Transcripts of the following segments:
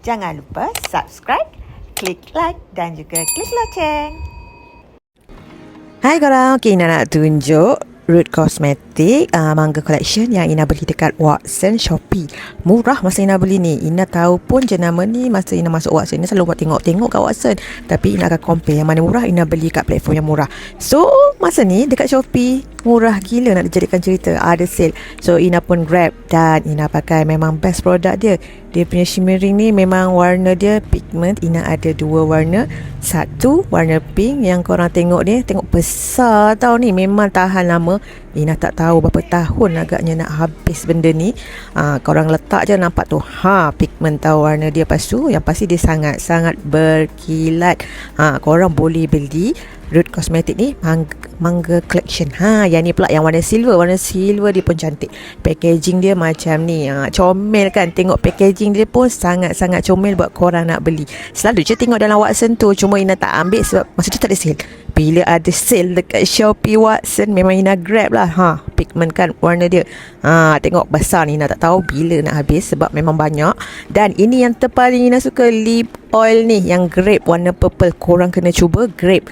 Jangan lupa subscribe, klik like dan juga klik loceng. Hai korang, Ina nak tunjuk Root Cosmetic Manga Collection yang Ina beli dekat Watson Shopee. Murah masa Ina beli ni. Ina tahu pun jenama ni masa Ina masuk Watson. Ina selalu buat tengok-tengok kat Watson, tapi Ina akan compare yang mana murah. Ina beli kat platform yang murah. So masa ni dekat Shopee murah gila nak dijadikan cerita, ada sale. So Ina pun grab dan Ina pakai. Memang best produk dia. Dia punya shimmering ni memang warna dia pigment. Ina ada dua warna. Satu warna pink yang korang tengok ni, tengok besar tau ni. Memang tahan lama. Ina tak tahu berapa tahun agaknya nak habis benda ni. Korang letak je nampak tu. Pigment tau warna dia. Lepas tu yang pasti dia sangat-sangat berkilat. Korang boleh beli Root Cosmetic ni Manga Collection. Yang ni pula yang warna silver. Warna silver dia pun cantik. Packaging dia macam ni. Comel kan. Tengok packaging dia pun sangat-sangat comel buat korang nak beli. Selalu je tengok dalam Watson tu. Cuma Ina tak ambil sebab masa tu tak ada sale. Bila ada sale dekat Shopee Watson, memang Ina grab lah. Pigment kan warna dia. Tengok besar ni. Ina tak tahu bila nak habis sebab memang banyak. Dan ini yang terpaling Ina suka, lip oil ni yang grape warna purple. Korang kena cuba grape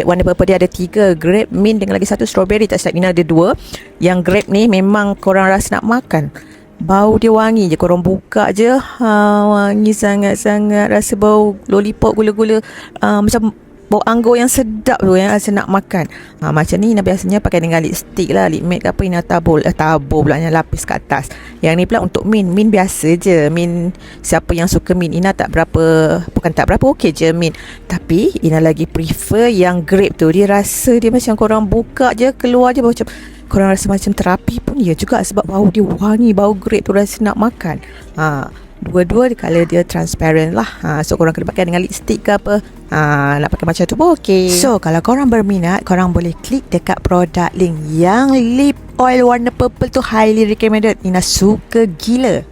warna purple. Dia ada 3, grape, mint dengan lagi 1 strawberry. Tak silap Ina ada 2. Yang grape ni memang korang rasa nak makan. Bau dia wangi je. Korang buka je, wangi sangat-sangat. Rasa bau lollipop gula-gula, macam bau anggur yang sedap tu, yang rasa nak makan. Macam ni Ina biasanya pakai dengan lipstick lah, lip matte ke apa. Ina tabur pula yang lapis kat atas. Yang ni pula untuk mint biasa je. Mint, siapa yang suka mint. Ina bukan tak berapa okey je mint. Tapi Ina lagi prefer yang grape tu. Dia rasa dia macam korang buka je, keluar je macam korang rasa macam terapi pun ya juga, sebab bau dia wangi. Bau grape tu rasa nak makan. Dua-dua colour dia transparent lah. So korang kena pakai dengan lipstick ke apa. Nak pakai macam tu pun okey. So kalau korang berminat, korang boleh klik dekat produk link. Yang lip oil warna purple tu highly recommended. Ina suka gila.